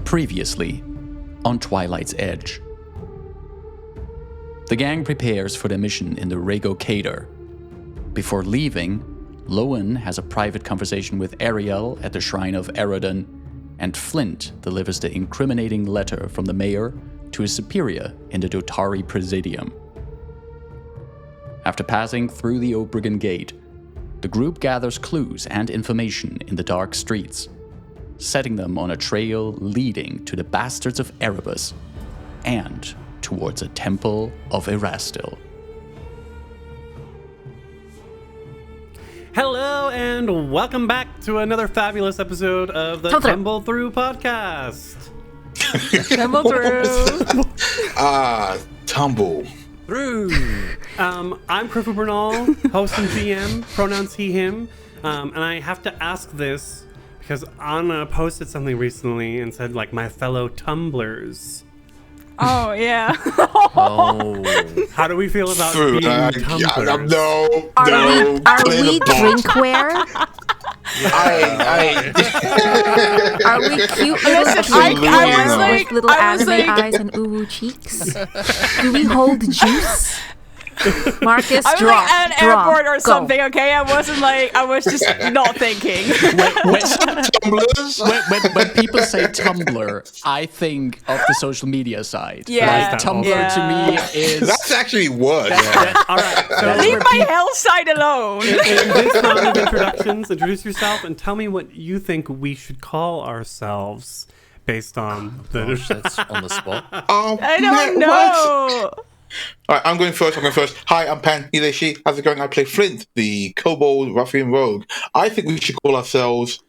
Previously on Twilight's Edge. The gang prepares for their mission in the Rego Cater. Before leaving, Lowen has a private conversation with Ariel at the Shrine of Erodon, and Flint delivers the incriminating letter from the mayor to his superior in the Dotari Presidium. After passing through the Obrigan Gate, the group gathers clues and information in the dark streets, setting them on a trail leading to the Bastards of Erebus and towards a temple of Erastil. Hello and welcome back to another fabulous episode of the Tumble Through podcast. Tumble Through. Tumble Through. I'm Krifu Bernal, host and GM, pronouns he, him. And I have to ask this because Anna posted something recently and said, like, my fellow tumblers. Oh, yeah. How do we feel about being tumblers? Are we drinkware? Are we cute little drinkware with little anime eyes and ooh cheeks? Do we hold juice? Marcus, I was drop, like at an drop, airport or go. something, okay? I was just not thinking. When people say Tumblr, I think of the social media side. Yeah. Like, Tumblr to me is... That's actually worse. All right. So Leave my hell side alone. in this round of introductions, introduce yourself and tell me what you think we should call ourselves based on the... That's on the spot. I don't know. All right, I'm going first. Hi, I'm Pan Hideshi. How's it going? I play Flint, the kobold ruffian rogue. I think we should call ourselves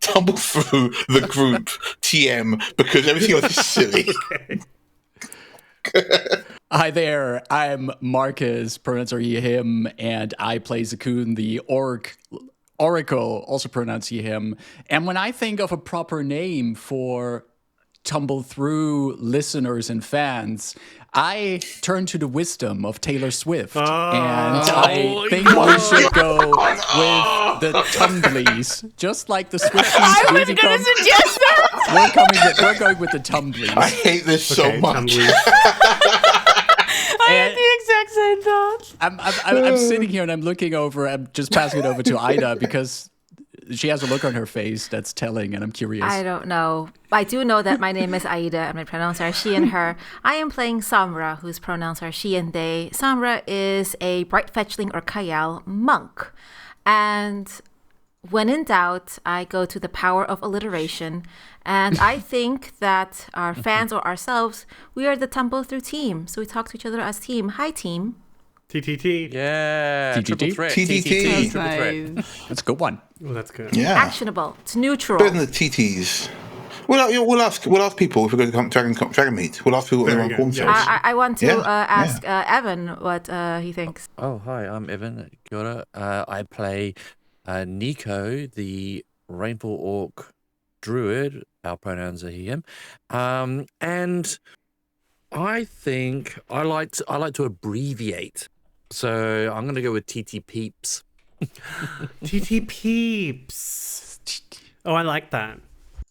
Tumble Through the Group TM because everything else is silly. Hi there, I'm Marcus, pronouns are he, him, and I play Zakun, the Oracle, also pronouns he, him. And when I think of a proper name for Tumble Through listeners and fans, I turn to the wisdom of Taylor Swift, and I think we should go with the Tumblies, just like the Swifties. I was going to suggest that. We're going with the Tumblies. I hate this so much. I had the exact same thought. I'm sitting here and I'm looking over. I'm just passing it over to Ida because she has a look on her face that's telling, and I'm curious. I don't know. I do know that my name is Aida and my pronouns are she and her. I am playing Samra, whose pronouns are she and they. Samra is a bright fetchling or Kayal monk. And when in doubt, I go to the power of alliteration. And I think that our fans or ourselves, we are the Tumble Through team. So we talk to each other as team. Hi, team. TTT. Yeah. TTT. Triple threat. TTT. Triple threat. That's a good one. Oh, that's good. Yeah. Actionable. It's neutral. Better than the TTs. We'll ask people if we're going to come Dragon Meet. We'll ask people what they want to call themselves. I want to ask Evan what he thinks. Oh, hi. I'm Evan. Kia ora. I play Nico, the Rainfall Orc Druid. Our pronouns are he, him. And I think I like to abbreviate. So I'm going to go with TT Peeps. TT Peeps. Oh, I like that.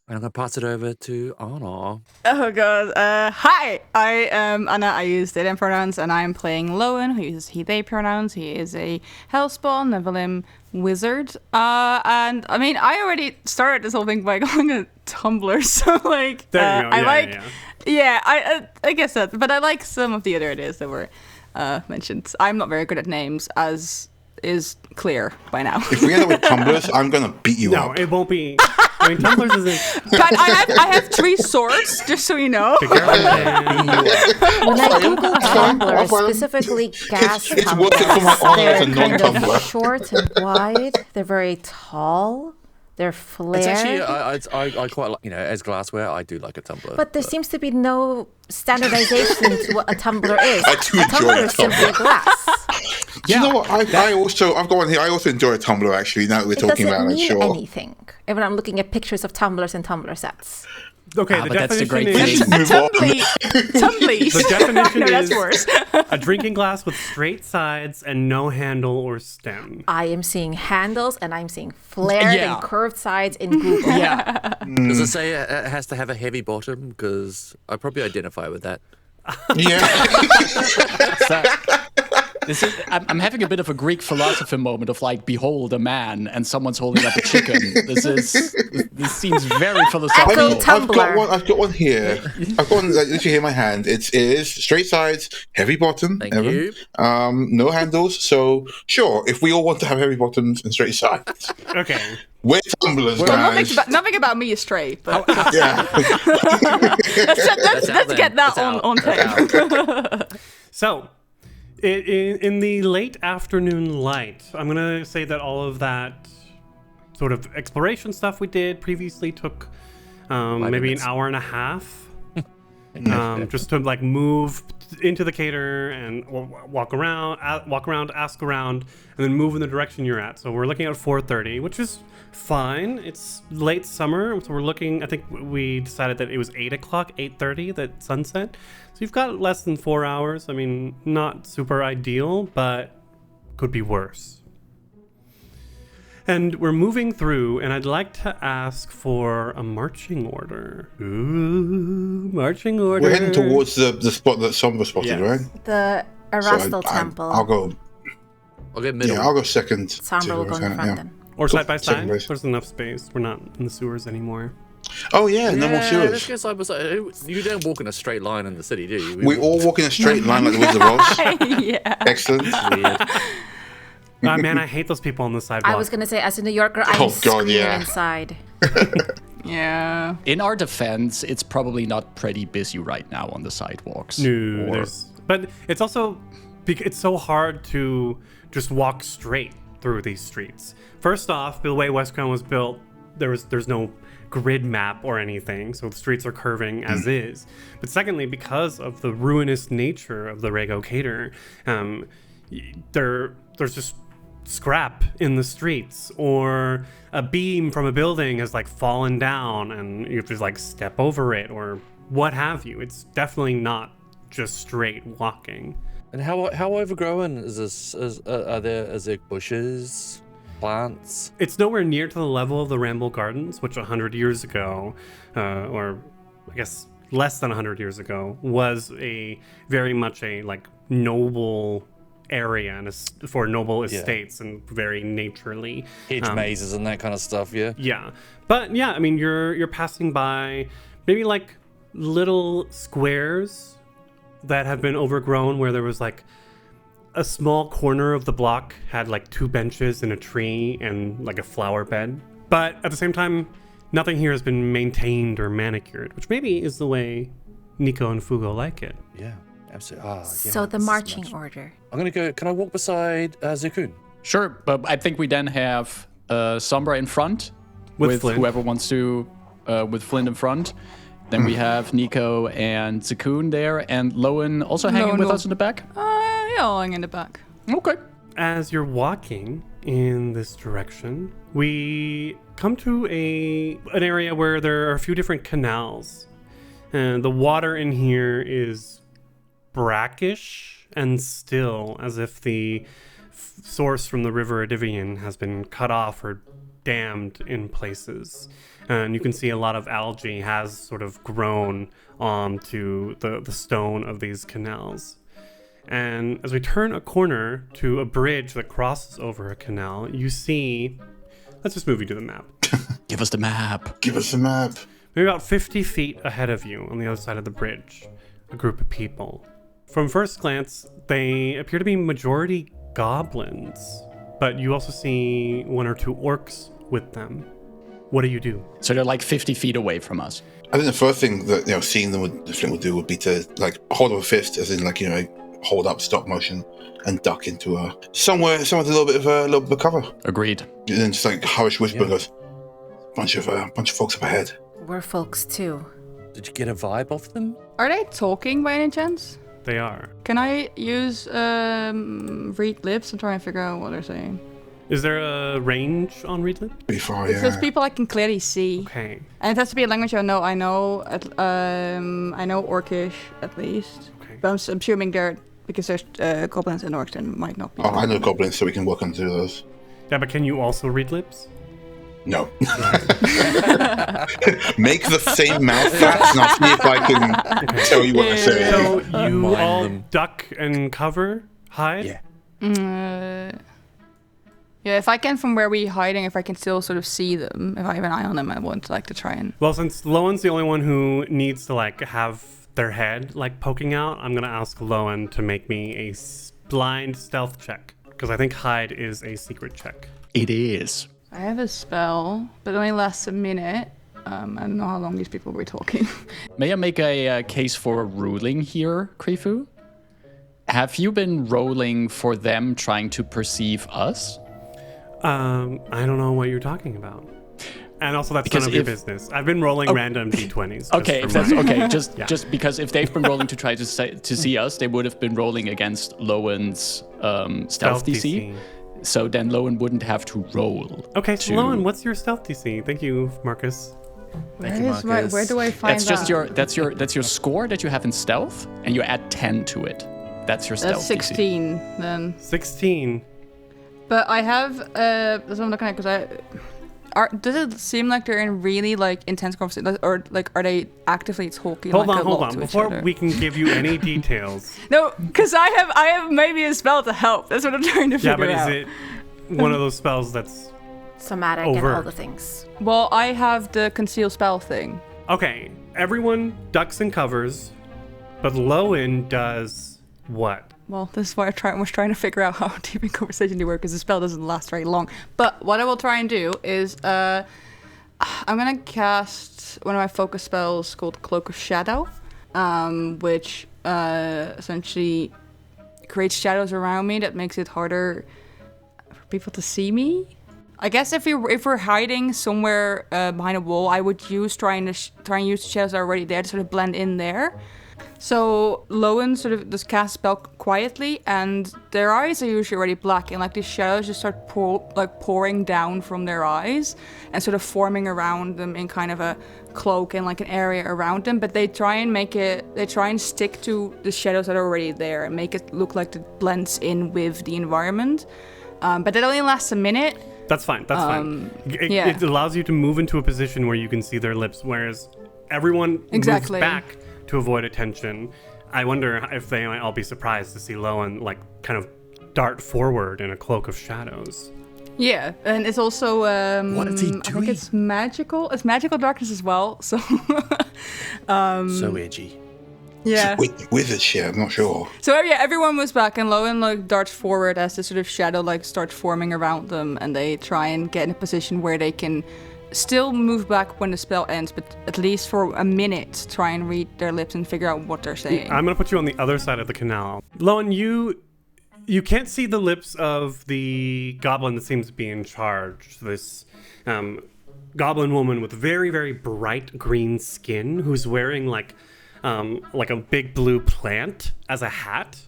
And I'm going to pass it over to Anna. Oh god. Hi, I am Anna. I use they them pronouns, and I am playing Lowen, who uses he they pronouns. He is a Hellspawn Nephilim wizard. And I mean, I already started this whole thing by calling it Tumblr. So like, There you go. I guess that. But I like some of the other ideas that were mentioned. I'm not very good at names, as is clear by now. If we end up with Tumblers, I'm going to beat you No, up. it won't be. I mean, Tumblers isn't. But I have 3 swords, just so you know. When I Google Tumblr, specifically gas It's worth it for my tumblers, honor as they're a kind of non-tumbler. short and wide. They're very tall. They're flared. It's actually, I quite like, as glassware, I do like a tumbler. But there seems to be no standardization to what a tumbler is. I do A enjoy tumbler a is simply glass. Do you know what? I've got one here. I also enjoy a Tumblr, actually, now that we're It talking doesn't about it, mean sure. anything. Even I'm looking at pictures of tumblers and tumbler sets. Okay, but the that's the definition great is thing. A Move on. tumbly. the definition No, that's is worse. a drinking glass with straight sides and no handle or stem. I am seeing handles and I'm seeing flared Yeah. and curved sides in Google. Yeah. Does it say it has to have a heavy bottom? Because I probably identify with that. Yeah. I'm having a bit of a Greek philosopher moment of like, behold a man, and someone's holding up a chicken. This seems very philosophical. Echo Tumblr. I've got one here. I've got one like, literally here in my hand. It is straight sides, heavy bottom. Thank Evan. you. No handles. So sure, if we all want to have heavy bottoms and straight sides, Okay. we're tumblers, Well, guys. nothing about me is straight, but Yeah. let's get that on tape. So, in the late afternoon light, I'm going to say that all of that sort of exploration stuff we did previously took maybe minutes. an hour and a half. Just to like move into the cater and walk around, ask around, and then move in the direction you're at. So we're looking at 4:30, which is fine. It's late summer, so we're looking. I think we decided that it was 8 o'clock, 8:30 that sunset. So you've got less than 4 hours. I mean, not super ideal, but could be worse. And we're moving through, and I'd like to ask for a marching order. Ooh, marching order. We're heading towards the spot that Sombra spotted, Yes. right? The So Erastal Temple. I'll go. I'll get middle. Yeah, I'll go second. Sombra will go in front then. Or side by Second side. base. There's enough space. We're not in the sewers anymore. Oh yeah, no more Let's sewers. go side by side. You don't walk in a straight line in the city, do you? We all walk in a straight line like the Wizard of Oz. Yeah. Excellent. Weird. Man, I hate those people on the sidewalk. I was gonna say, as a New Yorker, I'm Oh, God, screaming yeah. inside. Yeah. In our defense, it's probably not pretty busy right now on the sidewalks. No, Or- but it's also it's so hard to just walk straight through these streets. First off, the way Westcrown was built, there's no grid map or anything, so the streets are curving as is. But secondly, because of the ruinous nature of the Rego Cater, there's just scrap in the streets, or a beam from a building has like fallen down and you have to like step over it or what have you. It's definitely not just straight walking. And how overgrown is this? Is there bushes, plants? It's nowhere near to the level of the Ramble Gardens, which 100 years ago, or I guess less than 100 years ago, was a very much a like noble area and for noble estates and very naturally. Hedge mazes and that kind of stuff, yeah? Yeah. But yeah, I mean, you're passing by maybe like little squares that have been overgrown where there was like a small corner of the block had like 2 benches and a tree and like a flower bed. But at the same time, nothing here has been maintained or manicured, which maybe is the way Nico and Fugo like it. Yeah, absolutely. Ah, yeah, So the this is marching much- order. I'm going to go, can I walk beside Zakun? Sure, but I think we then have Sombra in front With Flint. whoever wants to, with Flint in front. Then we have Nico and Zakun there, and Lowen also hanging Lowen with will- us in the back. Yeah, I'll hang in the back. Okay. As you're walking in this direction, we come to an area where there are a few different canals. And the water in here is brackish and still, as if the source from the River Adivian has been cut off or dammed in places. And you can see a lot of algae has sort of grown onto the stone of these canals. And as we turn a corner to a bridge that crosses over a canal, you see... Let's just move you to the map. Give us the map. Give us a map. Maybe about 50 feet ahead of you on the other side of the bridge, a group of people. From first glance, they appear to be majority goblins, but you also see 1 or 2 orcs with them. What do you do? So they're like 50 feet away from us. I think the first thing that seeing them the Flint would do would be to like hold up a fist, as in like hold up stop motion and duck into somewhere with a little bit of cover. Agreed. And then just like harsh whisper goes, bunch of folks up ahead. We're folks too. Did you get a vibe off them? Are they talking by any chance? They are. Can I use read lips and try and figure out what they're saying? Is there a range on read lips? Pretty far, It's just yeah. people I can clearly see. Okay. And it has to be a language I know. I know Orcish at least. Okay. But I'm assuming because there's goblins and orcs, and might not be. Oh, I know goblins, so we can work on two of those. Yeah, but can you also read lips? No. Make the same mouth flaps, and I'll see if I can tell you what they're saying. So you Mind all them. duck and cover, hide? Yeah. Yeah, if I can, from where we're hiding, if I can still sort of see them, if I have an eye on them, I want to try and. Well, since Lowen's the only one who needs to have their head poking out, I'm gonna ask Lowen to make me a blind stealth check because I think hide is a secret check. It is. I have a spell, but it only lasts a minute. I don't know how long these people were talking. May I make a case for a ruling here, Krifu? Have you been rolling for them trying to perceive us? I don't know what you're talking about. And also, that's Because none of your if- business. I've been rolling random d20s. Okay, if that's okay. Just because if they've been rolling to try to see us, they would have been rolling against Lowen's stealth DC. So then Lowen wouldn't have to roll. Okay, so to- Lowen, what's your stealth DC? Thank you, Marcus. Where do I find That's that? just that's your score that you have in stealth, and you add 10 to it. That's your stealth. That's DC. 16 then. 16. But I have that's what I'm looking at because does it seem like they're in really intense conversation, or are they actively talking? Hold a on. lot to each Before other? we can give you any details. No, because I have maybe a spell to help. That's what I'm trying to Yeah, figure but out. is it one of those spells that's Somatic and all Overt. the things. Well, I have the conceal spell thing. okay? Everyone ducks and covers, but Lowen does what? Well, this is why I was trying to figure out how deep in conversation they were, because the spell doesn't last very long. But what I will try and do is, I'm gonna cast one of my focus spells called Cloak of Shadow, which essentially creates shadows around me that makes it harder for people to see me. I guess if we're hiding somewhere behind a wall, I would try and use the shadows that are already there to sort of blend in there. So Lowen sort of just cast spell quietly, and their eyes are usually already black, and these shadows just start pouring down from their eyes and sort of forming around them in kind of a cloak and an area around them. But they try and stick to the shadows that are already there and make it look like it blends in with the environment. But it only lasts a minute. That's fine. That's fine. yeah. It allows you to move into a position where you can see their lips, whereas everyone Exactly. moves back to avoid attention. I wonder if they might all be surprised to see Lowen kind of dart forward in a cloak of shadows. Yeah, and it's also What is he I think doing? it's magical. It's magical darkness as well. So So edgy. yeah. Wizard shit, I'm not sure. So yeah, everyone was back, and Lowen darts forward as the sort of shadow starts forming around them, and they try and get in a position where they can still move back when the spell ends, but at least for a minute try and read their lips and figure out what they're saying. I'm gonna put you on the other side of the canal. Lowen, you can't see the lips of the goblin that seems to be in charge. This goblin woman with very, very bright green skin who's wearing like a big blue plant as a hat.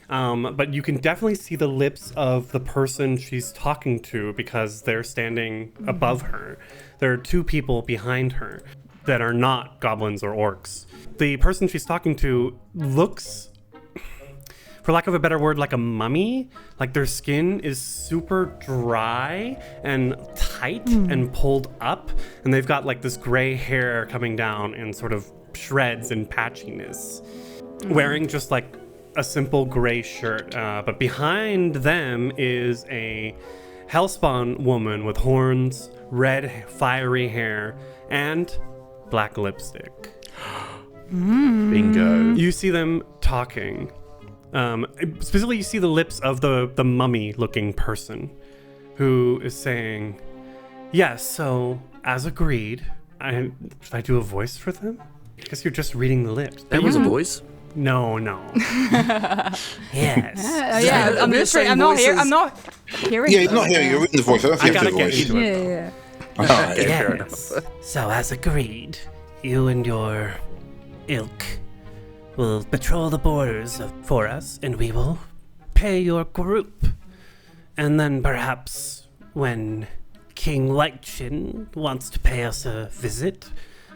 But you can definitely see the lips of the person she's talking to because they're standing above her. There are two people behind her that are not goblins or orcs. The person she's talking to looks, for lack of a better word, like a mummy. Like their skin is super dry and tight and pulled up, and they've got this gray hair coming down in sort of shreds and patchiness. Wearing just a simple gray shirt, but behind them is a hellspawn woman with horns, red fiery hair, and black lipstick. Bingo. You see them talking. Specifically, you see the lips of the mummy-looking person who is saying, yes, so as agreed, should I do a voice for them? I guess you're just reading the lips. That was a voice. No. Yes. Yeah, I'm we're just saying I'm not voices. I'm not hearing. Yeah, you're not hearing, you're reading the voice. I don't I think gotta it's get the voice. into it. Yeah. Okay, fair enough. So, as agreed, you and your ilk will patrol the borders for us, and we will pay your group And then perhaps when King Lightchin wants to pay us a visit,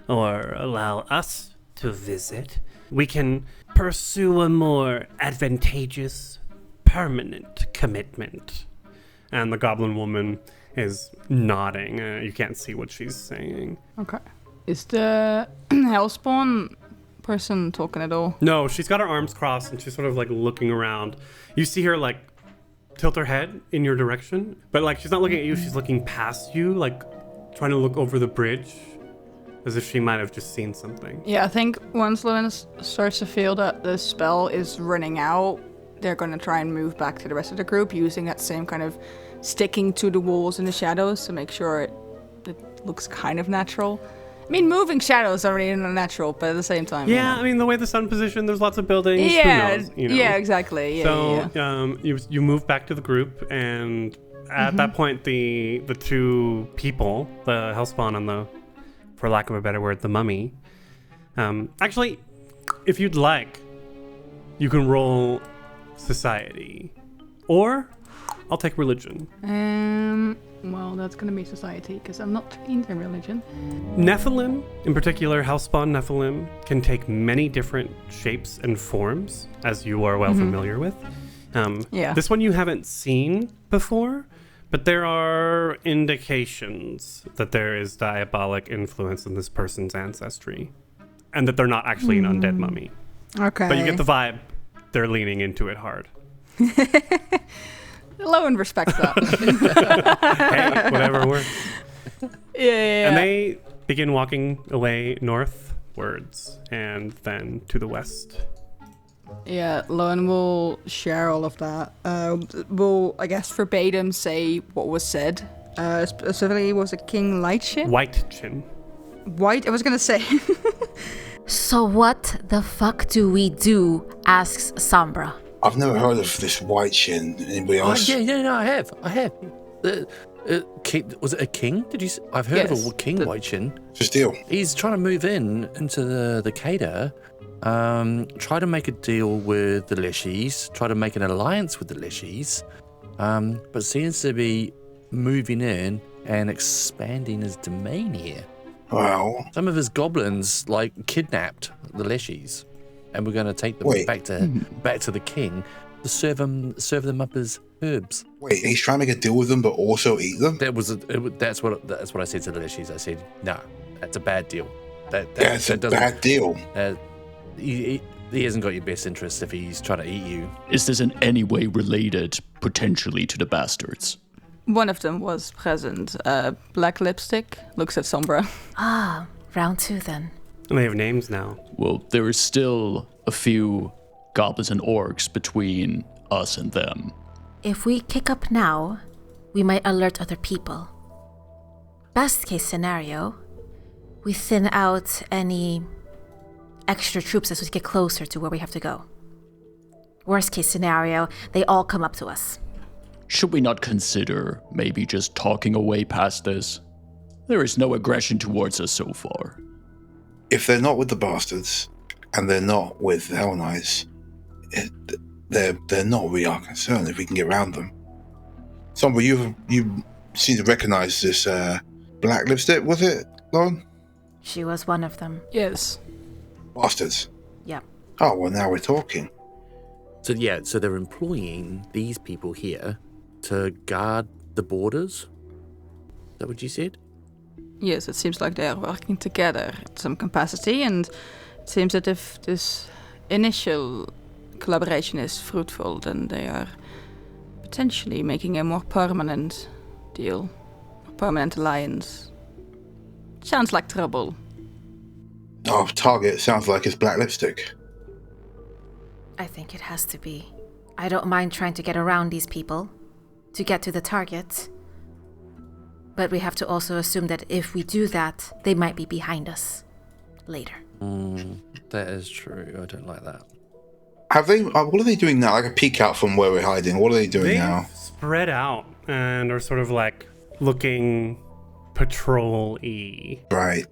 or allow us to visit, we can pursue a more advantageous, permanent commitment. And the goblin woman is nodding. You can't see what she's saying. Okay. Is the Hellspawn person talking at all? No, she's got her arms crossed and she's sort of like looking around. You see her like tilt her head in your direction, but like she's not looking at you, she's looking past you, like trying to look over the bridge as if she might have just seen something. Yeah, I think once Lewin starts to feel that the spell is running out, they're going to try and move back to the rest of the group using that same kind of sticking to the walls in the shadows to make sure it looks kind of natural. I mean, moving shadows are really unnatural, but at the same time, Yeah, I mean, the way the sun positioned, there's lots of buildings. Yeah, Who knows, you know? yeah, exactly. Yeah, So you move back to the group, and at that point, the two people, the Hellspawn and the, for lack of a better word, the mummy. Actually, if you'd like, you can roll society, or I'll take religion. Well, that's going to be society because I'm not trained in religion. Nephilim, in particular, Hellspawn Nephilim, can take many different shapes and forms, as you are well familiar with. Yeah. This one you haven't seen before, but there are indications that there is diabolic influence in this person's ancestry, and that they're not actually an undead mummy. Okay. But you get the vibe they're leaning into it hard. Lowen respects that. Hey, whatever works. Yeah. And they begin walking away northwards and then to the west. Yeah, Lowen will share all of that. Will, I guess, verbatim say what was said. Specifically, was it King Lightchin? White chin. White? I was gonna say. So what the fuck do we do? Asks Sombra. I've never heard of this white chin. Anybody else? No, I have. Was it a king? Did you? I've heard Yes, of a king white chin. Just deal. He's trying to move into the Cater, try to make a deal with the Leshies, try to make an alliance with the Leshies, but seems to be moving in and expanding his domain here. Well, Some of his goblins kidnapped the Leshies, and we're going to take them back to the king to serve them up as herbs. wait, he's trying to make a deal with them, but also eat them? That's what I said to the Leshies. I said, no, that's a bad deal. It's a bad deal. He hasn't got your best interest if he's trying to eat you. Is this in any way related, potentially, to the bastards? One of them was present. Black lipstick looks at Sombra. Ah, round 2 then. And they have names now. Well, there is still a few goblins and orcs between us and them. If we kick up now, we might alert other people. Best case scenario, we thin out any extra troops as we get closer to where we have to go. Worst case scenario, they all come up to us. Should we not consider maybe just talking away past this? There is no aggression towards us so far. If they're not with the bastards, and they're not with the Hell Knights, they're not really our concern if we can get around them. Sombra, you seem to recognize this black lipstick, was it, Lauren? She was one of them. Yes. Bastards. Yeah. Oh, well, now we're talking. So they're employing these people here to guard the borders? Is that what you said? Yes, it seems like they are working together in some capacity, and it seems that if this initial collaboration is fruitful, then they are potentially making a more permanent deal, a permanent alliance. Sounds like trouble. Our target sounds like it's black lipstick. I think it has to be. I don't mind trying to get around these people to get to the target. But we have to also assume that if we do that, they might be behind us later. That is true. I don't like that. Have they? What are they doing now? Like a peek out from where we're hiding. What are they doing They've now? spread out and are sort of like looking patrol-y. Right.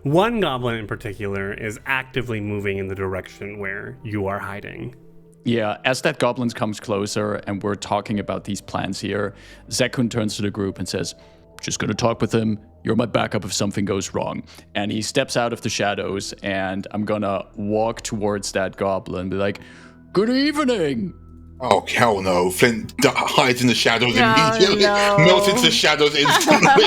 One goblin in particular is actively moving in the direction where you are hiding. Yeah, as that goblin comes closer and we're talking about these plans here, Zekun turns to the group and says, just gonna talk with him. You're my backup if something goes wrong. And he steps out of the shadows, and I'm gonna walk towards that goblin and be like, good evening. Oh, hell no. Flint hides in the shadows No, immediately. no. Melts into the shadows instantly.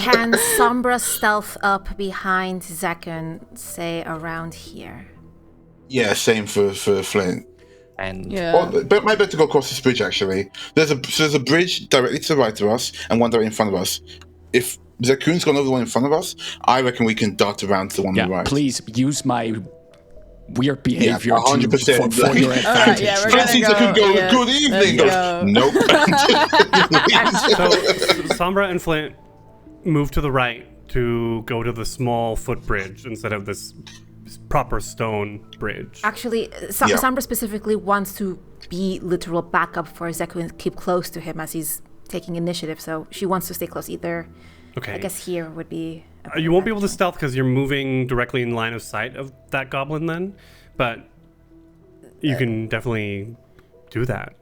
Can Sombra stealth up behind Zekun, say around here? Yeah, same for Flint. And Yeah. Well, but might better go across this bridge, actually. There's a bridge directly to the right of us and one directly in front of us. If Zakun's gone over the one in front of us, I reckon we can dart around to the one on the right. Please use my weird behavior 100%. for your advantage. yeah, we're Flint gonna sees go, Zakun go, yeah. good evening. Goes, go. nope. So Sombra and Flint move to the right to go to the small footbridge instead of this proper stone bridge. Actually, Yeah. Sombra specifically wants to be literal backup for Zekun and keep close to him as he's taking initiative, so she wants to stay close either. Okay. I guess here would be... You won't be able to stealth because you're moving directly in line of sight of that goblin then, but you can definitely do that.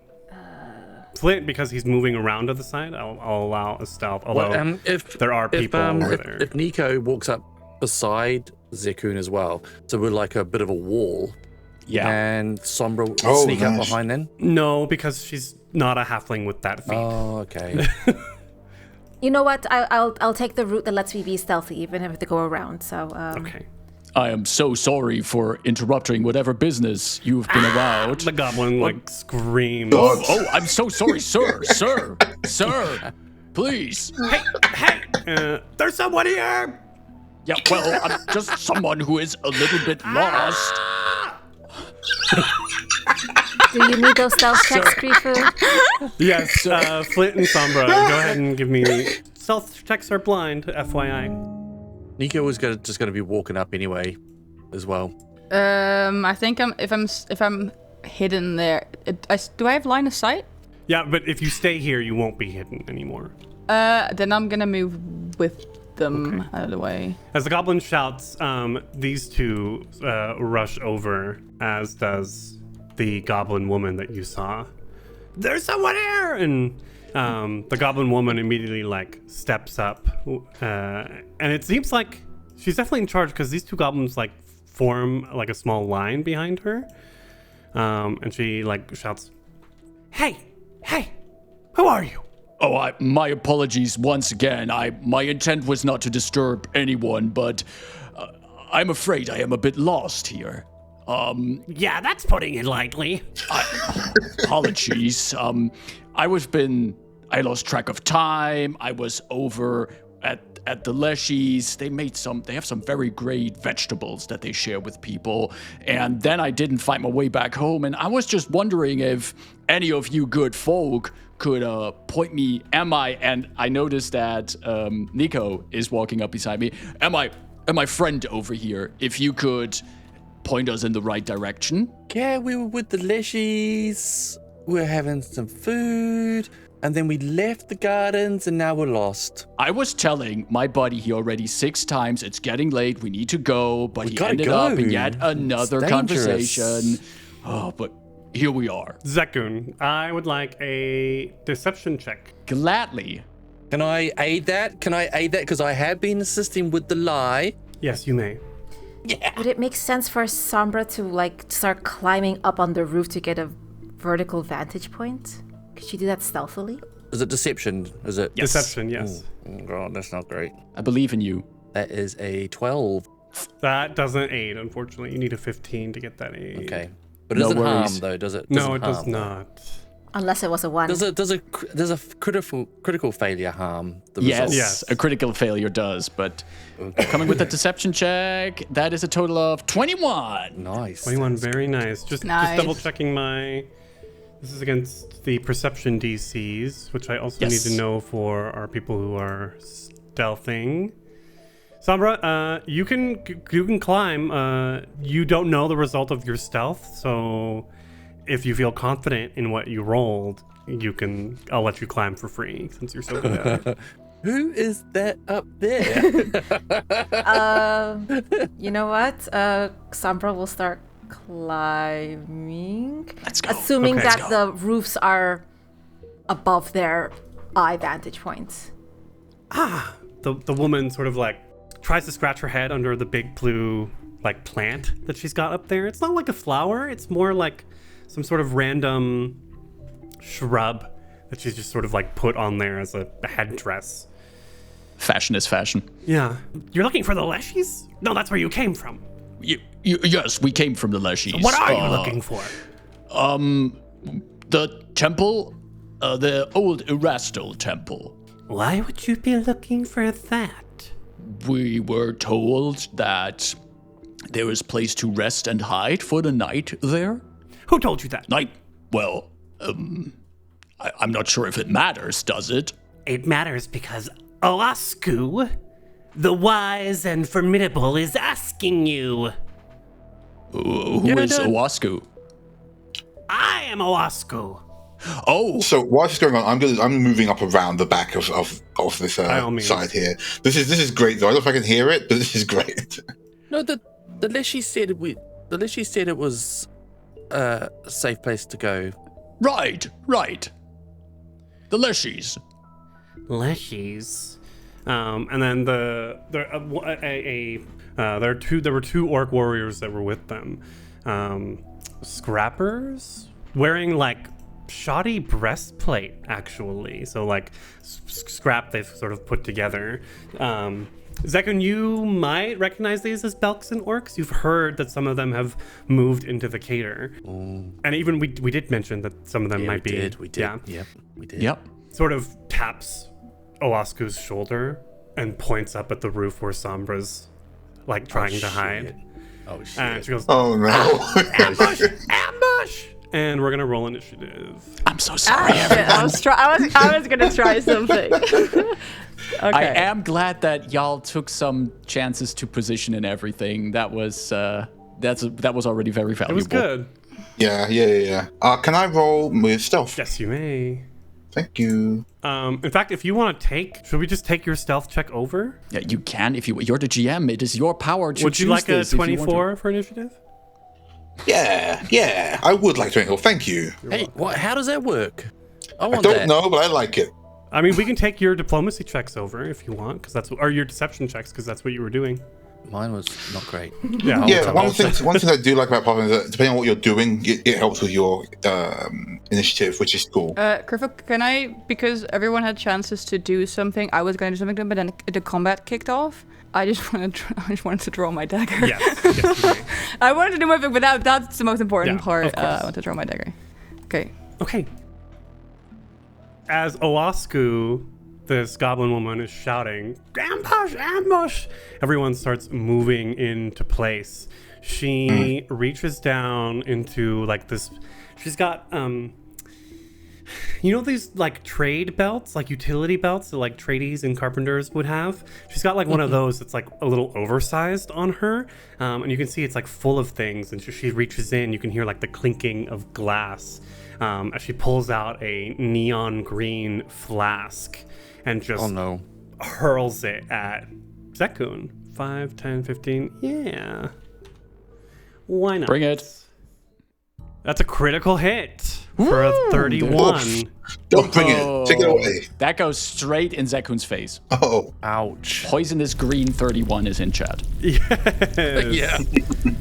Flint, because he's moving around to the side, I'll allow a stealth, although there are people over there. If Nico walks up beside Zekun as well, so we're like a bit of a wall, Yeah. and Sombra will Oh, sneak up nice. behind then. No, because she's not a halfling with that feat. Oh, okay. You know what? I'll take the route that lets me be stealthy, even if I have to go around. So Okay. I am so sorry for interrupting whatever business you've been about. The goblin screams. Oh, I'm so sorry, sir. Sir. Please. Hey, there's someone here. Yeah, well, I'm just someone who is a little bit lost. do you need those stealth checks, Grifu? Yes, Flint and Sombra, go ahead and give me stealth checks are blind, FYI. Nico was just going to be walking up anyway, as well. I think if I'm hidden there, do I have line of sight? Yeah, but if you stay here, you won't be hidden anymore. Then I'm gonna move with them out of the way. As the goblin shouts, these two rush over, as does the goblin woman that you saw. There's someone here! And the goblin woman immediately steps up, and it seems like she's definitely in charge because these two goblins form a small line behind her, and she shouts, "Hey, who are you?" Oh, my apologies once again. My intent was not to disturb anyone, but I'm afraid I am a bit lost here. Yeah, that's putting it lightly. Apologies. I lost track of time. I was over at the Leshies. They have some very great vegetables that they share with people. And then I didn't find my way back home. And I was just wondering if any of you good folk could point me. And I noticed that Nico is walking up beside me. Am I friend over here? If you could point us in the right direction. Yeah, we were with the Leshies. We were having some food. And then we left the gardens and now we're lost. I was telling my buddy he already 6 times, it's getting late, we need to go, but he gotta ended go. up in yet another It's dangerous. conversation. Oh, but here we are. Zekun, I would like a deception check. Gladly. Can I aid that? Because I have been assisting with the lie. Yes, you may. Would it make sense for Sombra to start climbing up on the roof to get a vertical vantage point? Could she do that stealthily? Is it deception? Is it? Yes. Deception, yes. Oh, God, that's not great. I believe in you. That is a 12. That doesn't aid, unfortunately. You need a 15 to get that aid. Okay. But it No doesn't harm, worries. though, does it? No, it Doesn't does harm. not. Unless it was a 1. Does a critical failure harm the Yes, results? Yes. a critical failure does, but coming with a deception check, that is a total of 21. Nice. 21, very nice. Just Nice. double checking my... This is against the perception DCs, which I also Yes. need to know for our people who are stealthing. Sombra, you can climb. You don't know the result of your stealth, so if you feel confident in what you rolled, I'll let you climb for free since you're so good at it. Who is that up there? You know what? Sombra will start climbing. Let's go. Assuming Okay. that the roofs are above their eye vantage points. The woman sort of like tries to scratch her head under the big blue like plant that she's got up there. It's not like a flower. It's more like some sort of random shrub that she's just sort of like put on there as a headdress. Fashion is fashion. Yeah. You're looking for the Leshies? No, that's where you came from. Yes, we came from the Leshies. What are you looking for? The temple, the old Erastil temple. Why would you be looking for that? We were told that there is place to rest and hide for the night there. Who told you that? Well, I'm not sure if it matters, does it? It matters because Oasku, the wise and formidable, is asking you. Who is Owasku? I am Oasku. Oh, So while this is going on, I'm moving up around the back of this By all means. side here. This is great though. I don't know if I can hear it, but this is great. No, the Leshy said it was a safe place to go. right. The Leshies. Leshies. And then there were two orc warriors that were with them. Scrappers wearing like shoddy breastplate, actually. So like scrap they've sort of put together. Zekun, you might recognize these as Belks and Orcs. You've heard that some of them have moved into the Cater. And even we did mention that some of them might be. We did. Yeah. Yep, we did. Yep. Sort of taps Oasku's shoulder and points up at the roof where Sombra's like trying to hide. Oh shit. And she goes, Oh no! ambush! And we're gonna roll initiative. I'm so sorry, Shit, everyone. I was gonna try something. Okay. I am glad that y'all took some chances to position and everything. That was that was already very It valuable. was good. Yeah. Can I roll with stealth? Yes, you may. Thank you. In fact, if you want to should we just take your stealth check over? Yeah, you can if you're the GM. It is your power to Would choose you like a this if you want to. 24 for initiative? Yeah. I would like to. Oh, thank you. Hey, how does that work? I I want don't that. know, but I like it. I mean, we can take your diplomacy checks over if you want, or your deception checks, because that's what you were doing. Mine was not great. Yeah. Yeah, one thing I do like about Pathfinder is that depending on what you're doing, it helps with your initiative, which is cool. Kerfoot, can I, because everyone had chances to do something, I was going to do something, but then the combat kicked off. I just wanted to draw my dagger. Yes, you may. I wanted to do my thing, but that's the most important Yeah, part. of course. I want to draw my dagger. Okay. Okay. As Oasku, this goblin woman, is shouting, ambush, ambush! Everyone starts moving into place. She reaches down into like this. She's got, you know these like trade belts, like utility belts that like tradies and carpenters would have? She's got like one of those that's like a little oversized on her. And you can see it's like full of things. And she reaches in, you can hear like the clinking of glass. As she pulls out a neon green flask and just hurls it at Zekun. 5, 10, 15. Yeah. Why not? Bring it. That's a critical hit for a 31. Don't bring it. Take it away. That goes straight in Zekun's face. Oh, Ouch. Poisonous green 31 is in chat. Yeah.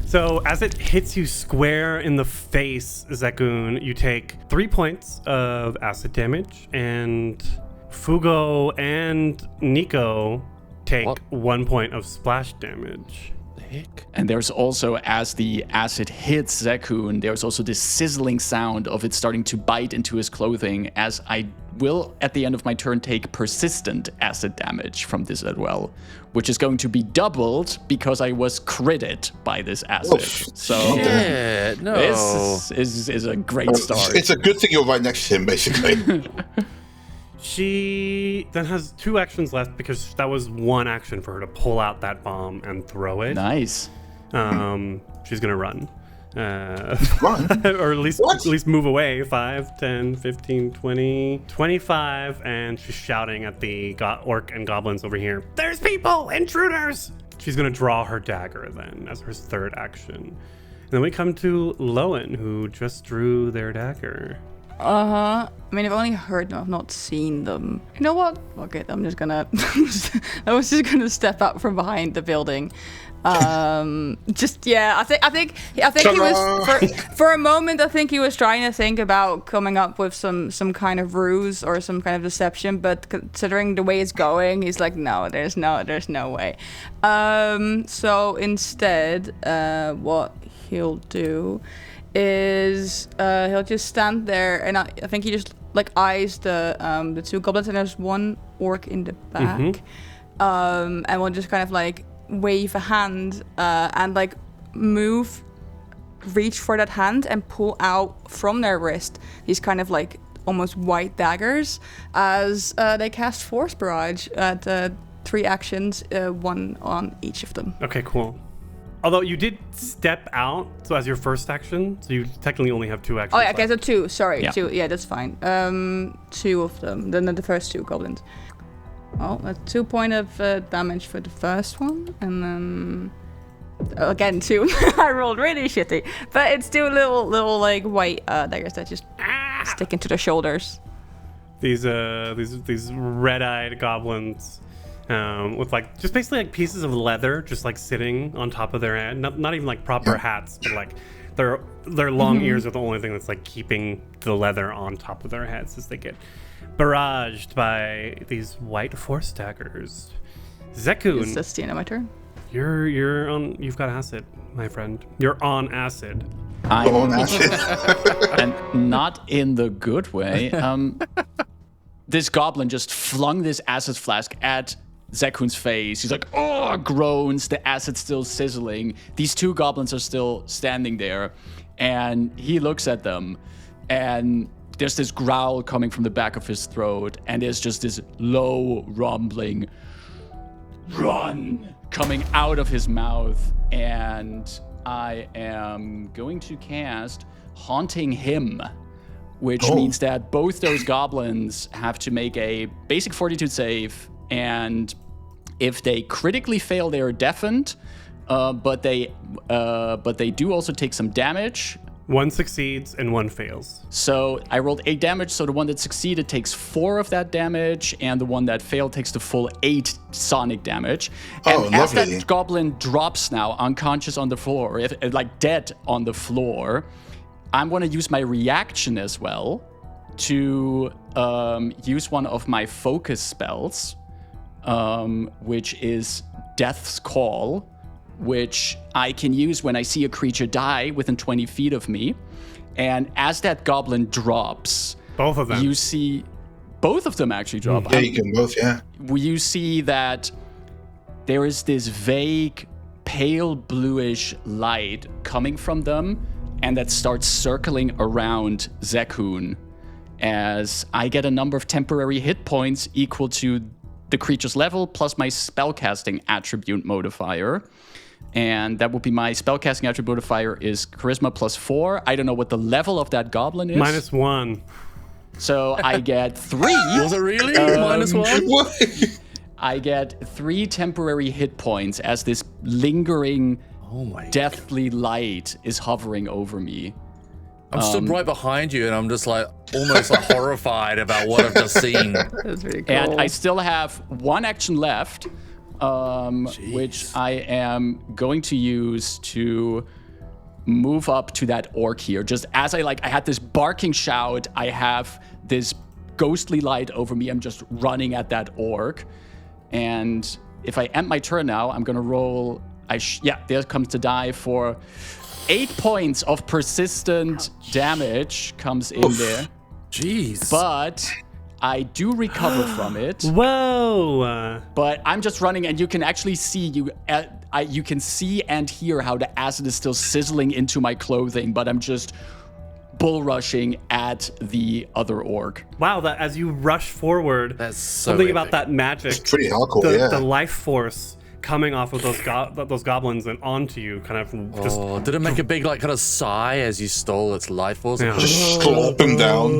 So as it hits you square in the face, Zekun, you take 3 points of acid damage, and Fugo and Nico take What? 1 point of splash damage. The heck? And there's also, as the acid hits Zekun, there's also this sizzling sound of it starting to bite into his clothing, as I will, at the end of my turn, take persistent acid damage from this as well, which is going to be doubled because I was critted by this acid. So Yeah, no. this is a great start. it's a good thing you're right next to him, basically. She then has 2 actions left because that was 1 action for her to pull out that bomb and throw it. Nice. She's gonna run. Run? Or at least What? move away. 5, 10, 15, 20, 25, and she's shouting at the orc and goblins over here. There's people! Intruders! She's gonna draw her dagger then as her 3rd action. Then we come to Lowen, who just drew their dagger. I mean, I've only heard them, I've not seen them. You know what? Okay, I'm just gonna. I was just gonna step out from behind the building. I think he was for a moment. I think he was trying to think about coming up with some kind of ruse or some kind of deception. But considering the way it's going, he's like, no, there's no way. So instead, what he'll do is he'll just stand there, and I think he just like eyes the two goblins, and there's one orc in the back, and we'll just kind of like wave a hand and like reach for that hand and pull out from their wrist these kind of like almost white daggers as they cast Force Barrage at 3 actions, 1 on each of them. Okay, cool. Although you did step out, so as your first action, so you technically only have 2 actions. Oh yeah, okay, so 2. Sorry, Yeah. 2. Yeah, that's fine. 2 of them. Then the first 2 goblins. Well, that's 2 points of damage for the first one, and then again 2. I rolled really shitty, but it's 2 little like white daggers that just stick into the shoulders. These red-eyed goblins with like just basically like pieces of leather just like sitting on top of their head. Not even like proper hats, but like their long ears are the only thing that's like keeping the leather on top of their heads as they get barraged by these white force daggers. Zekun, Is this the end of my turn? you're on. You've got acid, my friend. You're on acid. On acid. And not in the good way. This goblin just flung this acid flask at Zekun's face. He's like, oh, groans. The acid's still sizzling. These 2 goblins are still standing there. And he looks at them. And there's this growl coming from the back of his throat. And there's just this low rumbling, run, coming out of his mouth. And I am going to cast Haunting Him, which means that both those goblins have to make a basic fortitude save, and if they critically fail, they are deafened, but they do also take some damage. 1 succeeds and 1 fails. So I rolled 8 damage, so the one that succeeded takes 4 of that damage, and the one that failed takes the full 8 sonic damage. And as lovely. that goblin drops now, unconscious on the floor, like dead on the floor, I'm going to use my reaction as well to use one of my focus spells, which is Death's Call, which I can use when I see a creature die within 20 feet of me. And as that goblin drops, Both of them. you see both of them actually drop. Yeah, you can both, yeah. You see that there is this vague, pale bluish light coming from them, and that starts circling around Zekun as I get a number of temporary hit points equal to the creature's level plus my spellcasting attribute modifier. And that would be my spellcasting attribute modifier is charisma +4. I don't know what the level of that goblin is. -1. So I get 3. Was it really -1? What? I get 3 temporary hit points as this lingering, deathly light is hovering over me. I'm stood right behind you, and I'm just like almost like horrified about what I've just seen. That's pretty cool. And I still have 1 action left, which I am going to use to move up to that orc here. Just as I had this barking shout, I have this ghostly light over me. I'm just running at that orc. And if I end my turn now, I'm going to roll. There comes the die for 8 points of persistent damage comes in there. Jeez. But I do recover from it. Whoa! But I'm just running, and you can actually see you can see and hear how the acid is still sizzling into my clothing. But I'm just bull rushing at the other orc. Wow! That as you rush forward, That's so something epic. about that magic. It's pretty hardcore, yeah. The life force coming off of those goblins and onto you, kind of just. Oh, did it make a big kind of sigh as you stole its life force? Yeah. Just slop him down.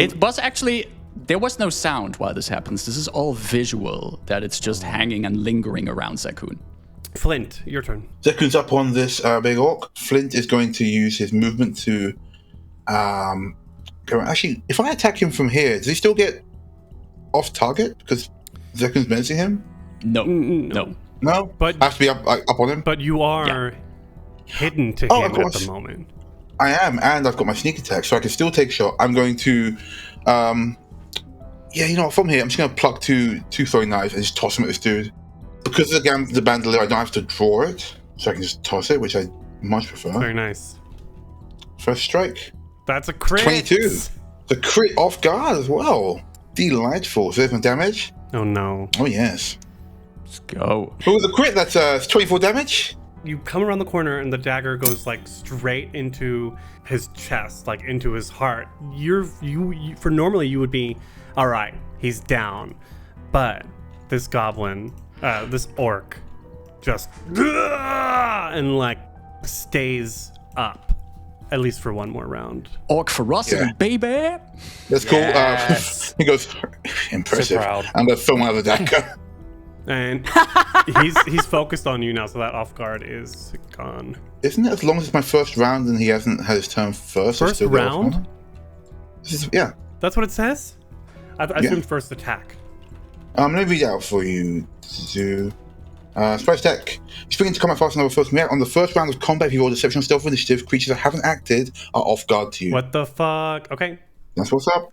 It was actually. There was no sound while this happens. This is all visual, that it's just hanging and lingering around Zekun. Flint, your turn. Zekun's up on this big orc. Flint is going to use his movement to go. Actually, if I attack him from here, does he still get off target because Zekun's menacing him? No. No, But I have to be up on him. But you are hidden to Oh, him of at course. the moment. I am, and I've got my sneak attack, so I can still take a shot. I'm going to, you know what? From here, I'm just going to pluck two throwing knives and just toss them at this dude. Because of the bandolier, I don't have to draw it, so I can just toss it, which I much prefer. Very nice. First strike, That's a crit. 22. The crit off guard as well. Delightful. So there's my damage. Oh no. Oh yes. Let's go. Oh, the crit. That's 24 damage. You come around the corner and the dagger goes like straight into his chest, like into his heart. You for normally you would be, all right, he's down, but this goblin, this orc, just and like stays up, at least for one more round. Orc ferocity, Yeah. baby. That's cool. Yes. He goes, impressive. proud. I'm gonna throw my other dagger. And he's focused on you now, so that off guard is gone. Isn't it as long as it's my first round and he hasn't had his turn first? I First still get off round? on? This is, yeah. That's what it says? I assumed first attack. Let me read it out for you. Surprise attack. You spring into combat fast enough first. On the first round of combat, if you roll Deception or Stealth initiative, creatures that haven't acted are off guard to you. What the fuck? Okay. That's what's up.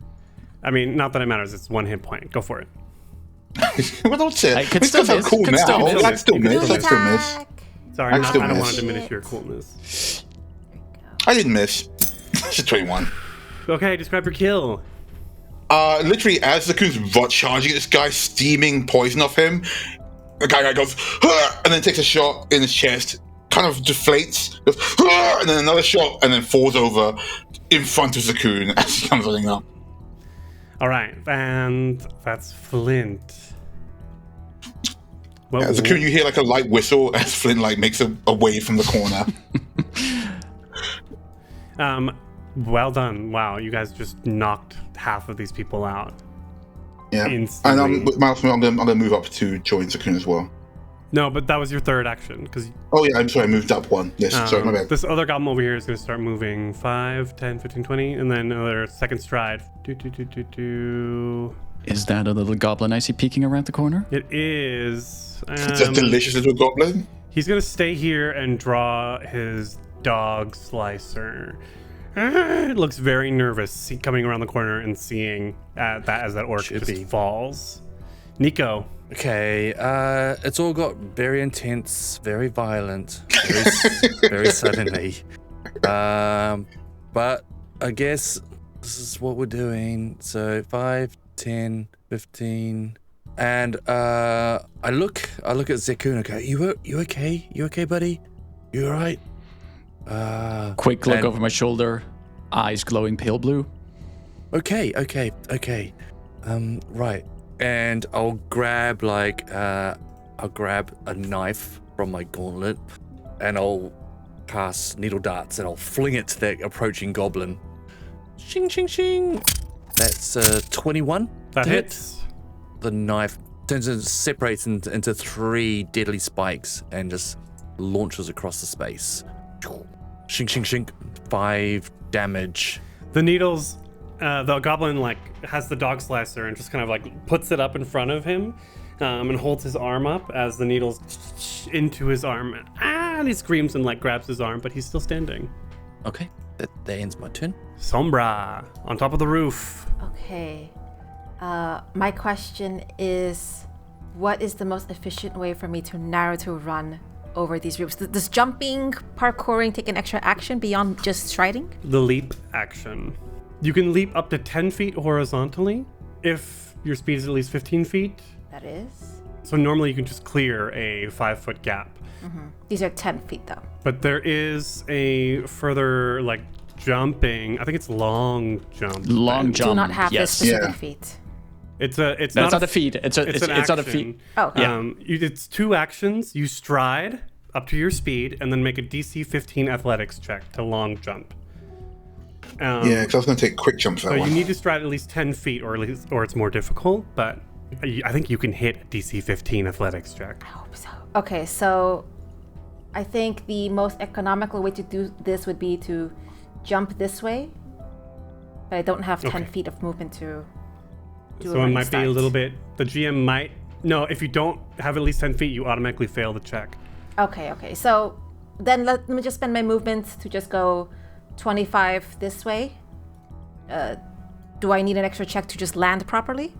I mean, not that it matters. It's 1 hit point. Go for it. Well, don't say I it. could It's still so miss, cool could now. still miss. I still miss. I still miss. Sorry, I still I don't miss. want to diminish your coolness. I didn't miss. It's just 21. Okay, describe your kill. Literally, as the Zaku's charging at this guy, steaming poison off him, the guy goes, "Huh!" and then takes a shot in his chest, kind of deflates, goes, "Huh!" and then another shot, and then falls over in front of Zakun as he comes running up. All right, and that's Flint. Well, Zakun, you hear like a light whistle as Flint like makes a wave from the corner. well done. Wow, you guys just knocked half of these people out. Yeah, Instantly. and with Mouse, I'm gonna move up to join Zakun as well. No, but that was your third action because Oh yeah, I'm sorry, I moved up one. Yes, sorry, my bad. this other goblin over here is going to start moving 5, 10, 15, 20, and then another second stride. Is that a little goblin I see peeking around the corner? It is. It's a delicious little goblin. He's going to stay here and draw his dog slicer. It looks very nervous coming around the corner and seeing that as that orc Should just be. falls. Nico. Okay, it's all got very intense, very violent, very suddenly. But I guess this is what we're doing. So 5, 10, 15, and I look at Zekun and go, You okay? You okay, buddy? You alright? Quick look and- over my shoulder, eyes glowing pale blue. Okay. Right. And I'll grab a knife from my gauntlet, and I'll cast needle darts, and I'll fling it to that approaching goblin. Shing, shing, shing. That's 21. That to hit. hits. The knife separates into 3 deadly spikes and just launches across the space. Shing, shing, shing. 5 damage. The needles, the goblin has the dog slicer and just kind of puts it up in front of him and holds his arm up as the needles into his arm. And he screams and grabs his arm, but he's still standing. Okay, that ends my turn. Sombra on top of the roof. Okay. My question is, what is the most efficient way for me to Naruto run over these roofs? Does jumping, parkouring take an extra action beyond just striding? The leap action. You can leap up to 10 feet horizontally if your speed is at least 15 feet. That is. So normally you can just clear a 5-foot gap. These are 10 feet though. But there is a further jumping. I think it's long jump. Long then. jump. Do not have yes. this specific Yeah. feet. It's No, it's not a feat. It's an not a action. feat. Oh, Yeah. It's 2 actions. You stride up to your speed and then make a DC 15 athletics check to long jump. Yeah, because I was going to take quick jumps for So that you one. need to stride at least 10 feet or it's more difficult, but I think you can hit a DC 15 athletics check. I hope so. Okay, so I think the most economical way to do this would be to jump this way, but I don't have 10 feet of movement to do So it might be a little bit, the GM might, no, if you don't have at least 10 feet, you automatically fail the check. Okay. So then let me just spend my movement to just go 25 this way. Do I need an extra check to just land properly?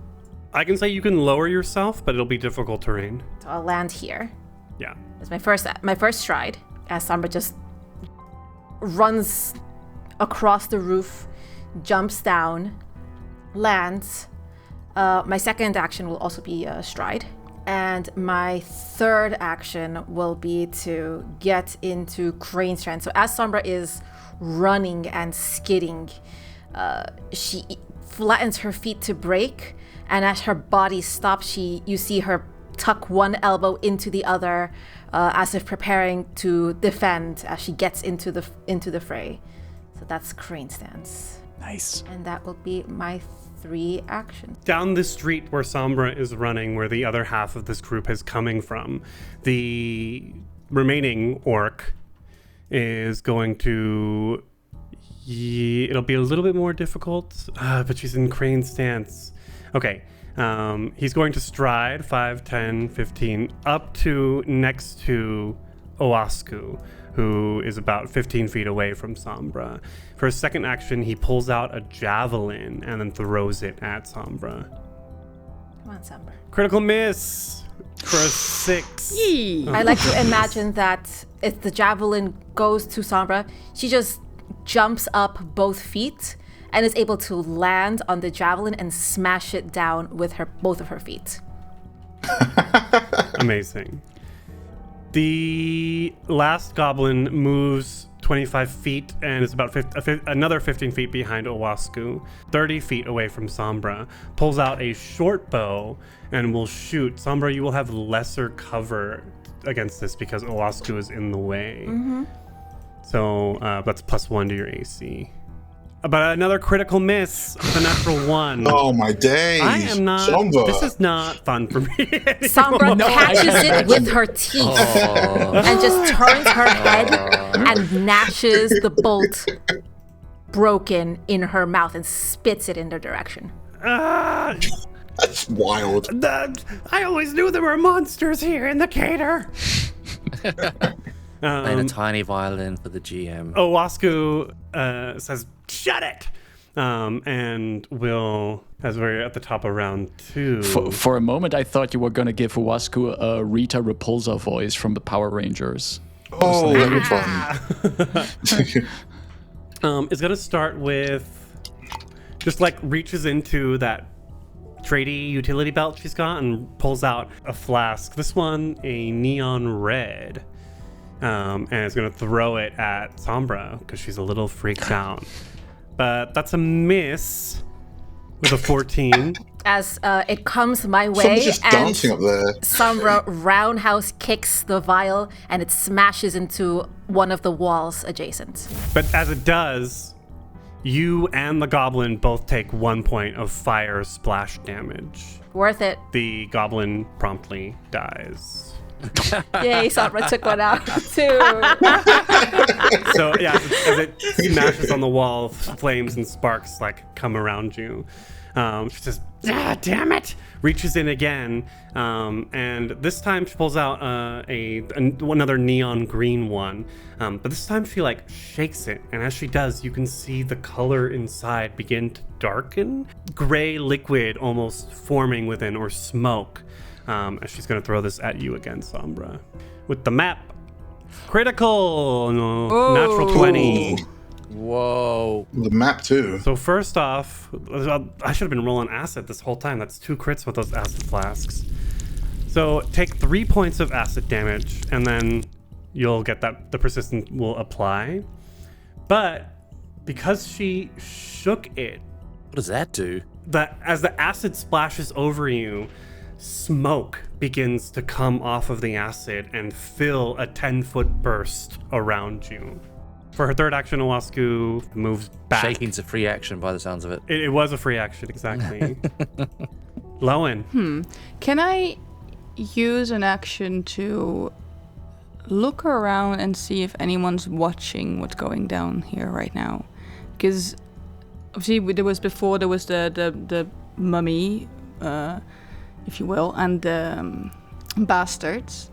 I can say you can lower yourself, but it'll be difficult terrain. So I'll land here. Yeah. It's my first stride as Sombra just runs across the roof, jumps down, lands. My second action will also be a stride. And my third action will be to get into crane strand. So as Sombra is running and skidding, she flattens her feet to brake, and as her body stops, you see her tuck one elbow into the other, as if preparing to defend as she gets into the fray. So that's crane stance. Nice. And that will be my 3 actions. Down the street where Sombra is running, where the other half of this group is coming from, the remaining orc is going to... it'll be a little bit more difficult, but she's in crane stance. Okay, he's going to stride 5, 10, 15, up to next to Owasku, who is about 15 feet away from Sombra. For his second action, he pulls out a javelin and then throws it at Sombra. Come on, Sombra. Critical miss for a 6. I like to imagine that if the javelin goes to Sombra, she just jumps up both feet and is able to land on the javelin and smash it down with both of her feet. Amazing. The last goblin moves 25 feet and is about another 15 feet behind Owasku, 30 feet away from Sombra, pulls out a short bow and will shoot. Sombra, you will have lesser cover against this because Owasku is in the way. Mm-hmm. So that's +1 to your AC. But another critical miss with a natural 1. Oh my days! I am not. Sombra. This is not fun for me. Sombra catches it with her teeth and just turns her head and gnashes the bolt broken in her mouth and spits it in their direction. That's wild. I always knew there were monsters here in the cater. Playing a tiny violin for the GM. Owasku says, "Shut it!" And will, as we're at the top of round 2. For a moment, I thought you were going to give Owasku a Rita Repulsa voice from the Power Rangers. Oh, that'd be fun. It's gonna start with just like reaches into that tradie utility belt she's got and pulls out a flask. This one, a neon red. And it's going to throw it at Sombra because she's a little freaked out. But that's a miss with a 14. As it comes my way, Someone's just and dancing up there. Sombra roundhouse kicks the vial and it smashes into one of the walls adjacent. But as it does, you and the goblin both take 1 point of fire splash damage. Worth it. The goblin promptly dies. Yay, Sombra took one out too. So yeah, as it smashes on the wall, flames and sparks like come around you. She says, damn it! Reaches in again, and this time she pulls out another neon green one. But this time she like shakes it, and as she does, you can see the color inside begin to darken, gray liquid almost forming within, or smoke. As she's going to throw this at you again, Sombra. With the map. Critical! No, natural 20. Whoa. The map too. So first off, I should have been rolling acid this whole time. That's 2 crits with those acid flasks. So take 3 points of acid damage, and then you'll get that the persistent will apply. But because she shook it, What does that do? as the acid splashes over you, smoke begins to come off of the acid and fill a 10-foot burst around you. For her third action, Owasku moves back. Shaking's a free action by the sounds of it. It was a free action, exactly. Lowen. Can I use an action to look around and see if anyone's watching what's going down here right now? Because obviously there was the mummy, if you will, and the bastards.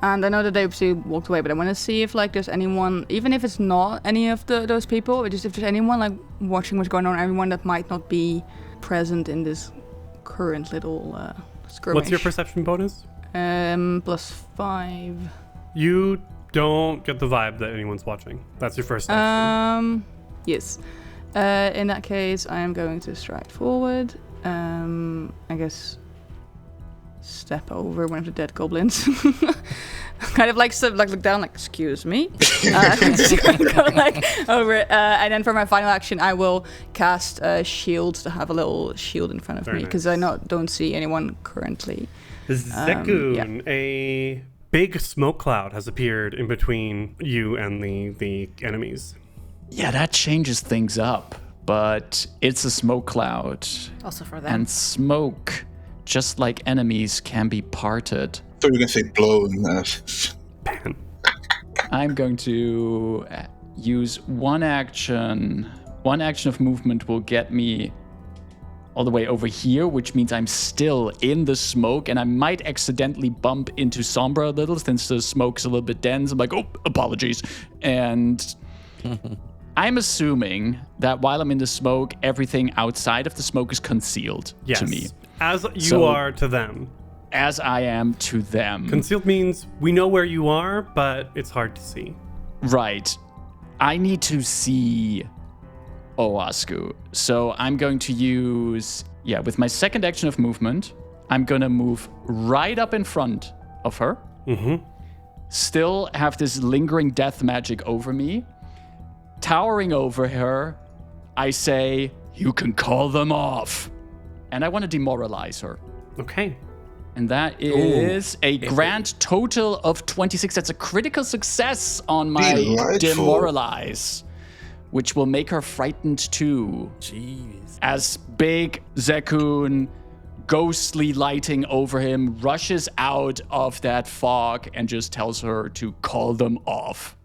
And I know that they obviously walked away, but I want to see if like there's anyone, even if it's not any of those people, but just if there's anyone like watching what's going on, anyone that might not be present in this current little skirmish. What's your perception bonus? +5. You don't get the vibe that anyone's watching. That's your first action. Yes. In that case, I am going to stride forward. I guess step over one of the dead goblins. Kind of like look down, like excuse me. Go like over it. And then for my final action, I will cast shields to have a little shield in front of Very me because nice. I don't see anyone currently. Zekun, a big smoke cloud has appeared in between you and the enemies. Yeah, that changes things up, but it's a smoke cloud. Also for them. And smoke, just like enemies, can be parted. So we're going to say blown. Pan. I'm going to use one action. One action of movement will get me all the way over here, which means I'm still in the smoke, and I might accidentally bump into Sombra a little since the smoke's a little bit dense. I'm like, oh, apologies. And I'm assuming that while I'm in the smoke, everything outside of the smoke is concealed Yes. to me, As you So- are to them. as I am to them. Concealed means we know where you are, but it's hard to see. Right. I need to see Owasku. So I'm going to use, with my second action of movement, I'm going to move right up in front of her. Still have this lingering death magic over me. Towering over her, I say, you can call them off. And I want to demoralize her. Okay. And that is a grand total of 26. That's a critical success on my Delightful. demoralize, which will make her frightened too. Jeez. As big Zekun, ghostly lighting over him, rushes out of that fog and just tells her to call them off.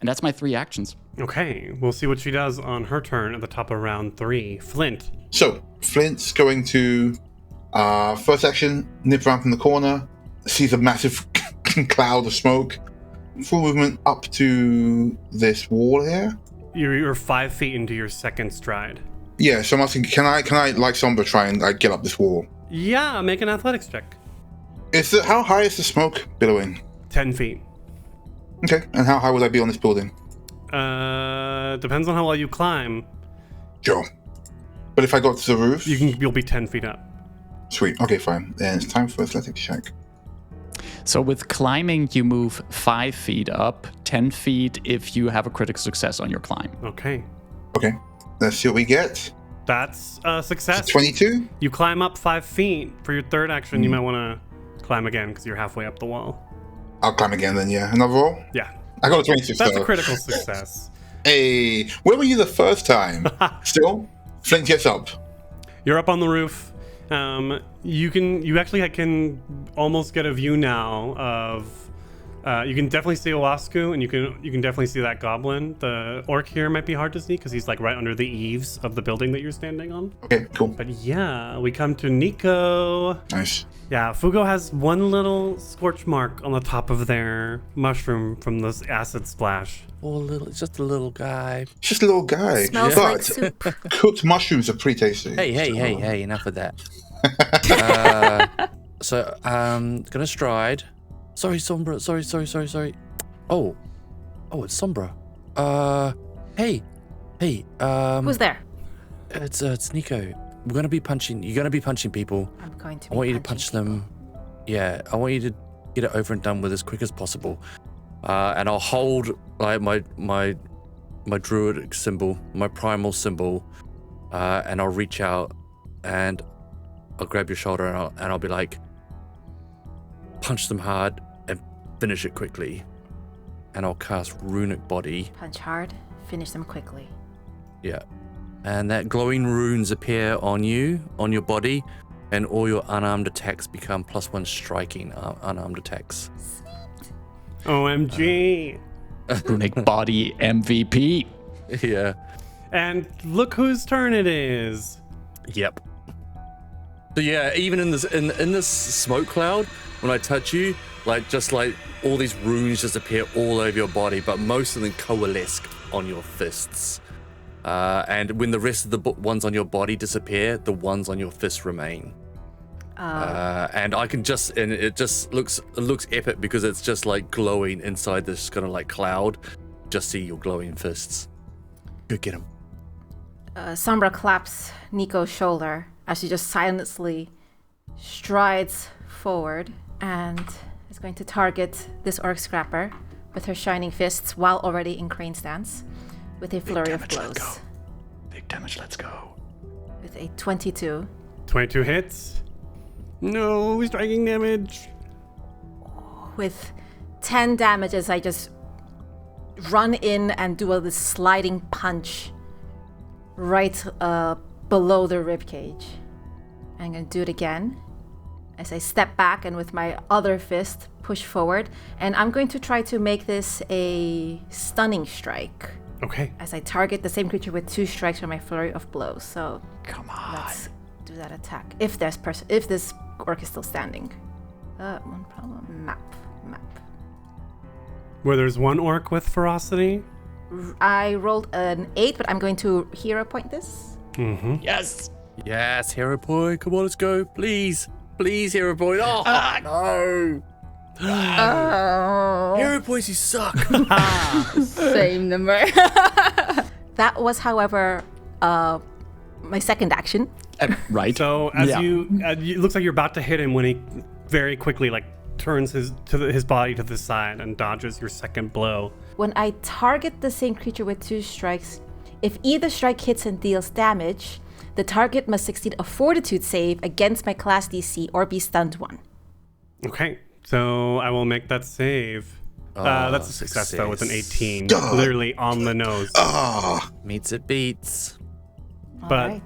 And that's my 3 actions. Okay. We'll see what she does on her turn at the top of round 3. Flint. So, Flint's going to, first action, nip around from the corner, sees a massive cloud of smoke, full movement up to this wall here. You're 5 feet into your second stride. Yeah, so I'm asking, can I like Sombra, try and get up this wall? Yeah, make an athletics check. How high is the smoke billowing? 10 feet. Okay, and how high would I be on this building? Depends on how well you climb. Sure. But if I got to the roof? You'll be 10 feet up. Sweet, okay, fine. Then it's time for athletics check. So with climbing, you move 5 feet up, 10 feet if you have a critical success on your climb. Okay. Okay, let's see what we get. That's a success. 22? You climb up 5 feet. For your third action, you might want to climb again because you're halfway up the wall. I'll climb again then, yeah. Another roll? Yeah. I got a 26 That's though. a critical success. Hey, where were you the first time? Still? Flint gets up. You're up on the roof. You actually can almost get a view now of. You can definitely see Owasku, and you can definitely see that goblin. The orc here might be hard to see because he's like right under the eaves of the building that you're standing on. Okay, cool. But yeah, we come to Nico. Nice. Yeah, Fugo has one little scorch mark on the top of their mushroom from this acid splash. It's just a little guy. It's just a little guy. Smells but like soup. cooked mushrooms are pretty tasty. Hey, enough of that. So, gonna stride. Sorry, Sombra. Sorry. Oh, it's Sombra. Hey. Who's there? It's Nico. You're gonna be punching people. I'm going to. I want you to punch them. Yeah, I want you to get it over and done with as quick as possible. And I'll hold like my druidic symbol, my primal symbol, and I'll reach out and I'll grab your shoulder and I'll be like, punch them hard and finish it quickly. And I'll cast Runic Body. Punch hard. Finish them quickly. Yeah. And that glowing runes appear on you, on your body, and all your unarmed attacks become +1 striking unarmed attacks. OMG. Runic body MVP. Yeah. And look whose turn it is. Yep. So yeah, even in this smoke cloud, when I touch you, just all these runes just appear all over your body, but most of them coalesce on your fists. And when the rest of the ones on your body disappear, the ones on your fists remain. And I can it just looks epic because it's just like glowing inside this kind of like cloud. Just see your glowing fists. Go get him. Sombra claps Nico's shoulder as she just silently strides forward and is going to target this orc scrapper with her shining fists while already in crane stance with a flurry of blows. Let's go. Big damage, let's go. With a 22. 22 hits. No striking damage. With 10 damage as I just run in and do this sliding punch right below the ribcage. I'm going to do it again as I step back and with my other fist push forward. And I'm going to try to make this a stunning strike. Okay. As I target the same creature with 2 strikes from my flurry of blows. So Come on. let's do that attack. If this orc is still standing. One problem. Map. Where there's one orc with ferocity. I rolled an 8, but I'm going to hero point this. Mm-hmm. Yes. Yes, hero point. Come on, let's go. Please, hero point. Oh, no. Oh, Hero points, you suck. Same number. that was, however, my second action. Right. So as Yeah. it looks like you're about to hit him when he very quickly turns his body to the side and dodges your second blow. When I target the same creature with 2 strikes, if either strike hits and deals damage, the target must succeed a fortitude save against my class DC or be stunned 1. Okay, so I will make that save. That's a success though with an 18, literally on the nose. Meets it beats. But Alright.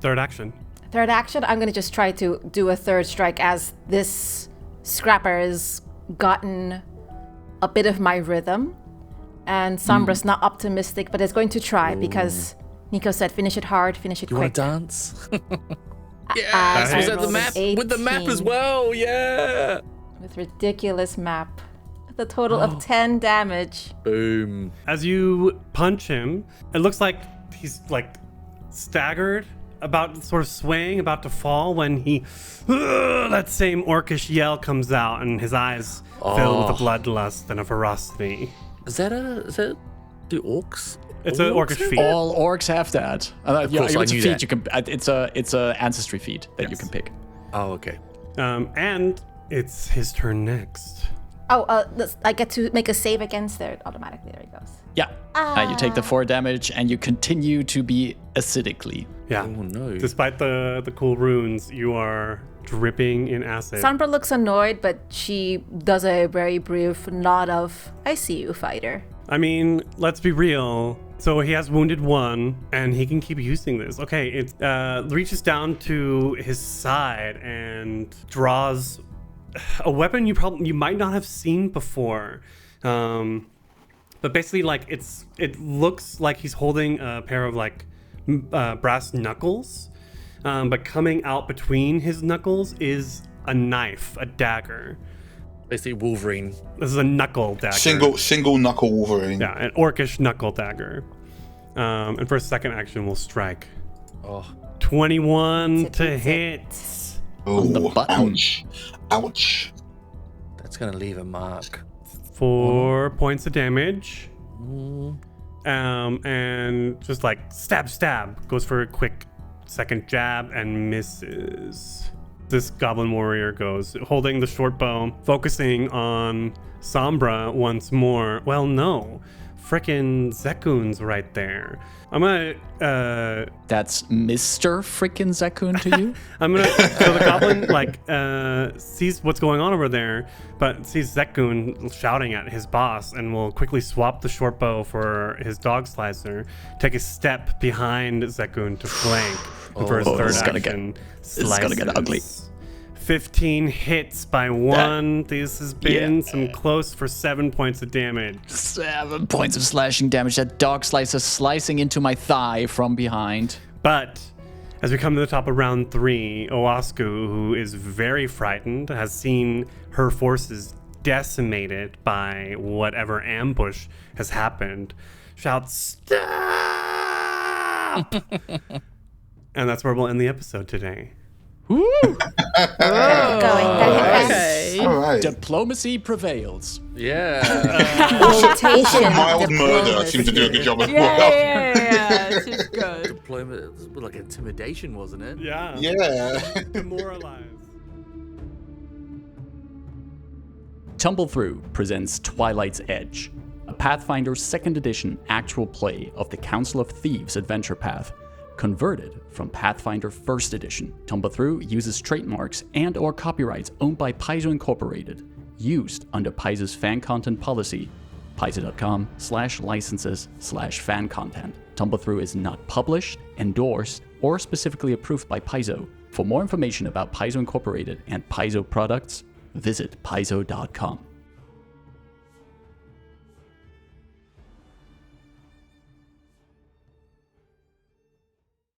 third action. Third action, I'm going to just try to do a third strike as this scrapper has gotten a bit of my rhythm. And Sombra's not optimistic, but is going to try because Nico said finish it hard, finish it You quick. want to dance? Yes, I Was that the rolled an map? With the map 18 as well, yeah. With ridiculous map. With a total of 10 damage. Boom. As you punch him, it looks like he's staggered, about sort of swaying, about to fall when that same orcish yell comes out and his eyes fill with a bloodlust and a ferocity. Is that do orcs? It's all an orcs orcish have feat. that? All orcs have that. Yeah, course, I it's a knew feat that. you can. It's a ancestry feat that you can pick. Oh, okay. And it's his turn next. Oh, I get to make a save against it automatically. There it goes. Yeah. You take the 4 damage and you continue to be acidically. Yeah. Oh no. Despite the cool runes, you are dripping in acid. Sombra looks annoyed, but she does a very brief nod of, I see you, fighter. I mean, let's be real. So he has wounded 1, and he can keep using this. Okay, it reaches down to his side and draws a weapon you might not have seen before. But basically, it looks like he's holding a pair of brass knuckles. But coming out between his knuckles is a knife, a dagger. Basically Wolverine. This is a knuckle dagger. Single knuckle Wolverine. Yeah, an orcish knuckle dagger. And for a second action, we'll strike. Oh. 21 to It's hit. On the Oh, button. ouch. That's gonna leave a mark. 4 points of damage. And just stab. Goes for a quick second jab and misses. This goblin warrior goes, holding the short bow, focusing on Sombra once more. Well, no. frickin' Zekuns right there. I'm gonna That's Mr. Frickin' Zekun to you? so the goblin sees what's going on over there, but sees Zekun shouting at his boss, and will quickly swap the short bow for his dog slicer, take a step behind Zekun to flank for his third action. This is gonna get ugly. 15 hits by one. This has been some close for 7 points of damage. 7 points of slashing damage. That dog slicer slicing into my thigh from behind. But as we come to the top of round 3, Owasku, who is very frightened, has seen her forces decimated by whatever ambush has happened, shouts, "Stop!" And that's where we'll end the episode today. Going Okay. All right. Diplomacy prevails. Yeah. Rotation. Mild murder seemed to do a good job as well. Yeah. She's good. Deployment, it was like intimidation, wasn't it? Yeah. Yeah. Demoralized. Tumble Through presents Twilight's Edge, a Pathfinder 2nd edition actual play of the Council of Thieves adventure path, converted from Pathfinder 1st edition. Tumble Through uses trademarks and or copyrights owned by Paizo Incorporated, used under Paizo's fan content policy, paizo.com/licenses/fan content. Tumble Through is not published, endorsed, or specifically approved by Paizo. For more information about Paizo Incorporated and Paizo products, visit paizo.com.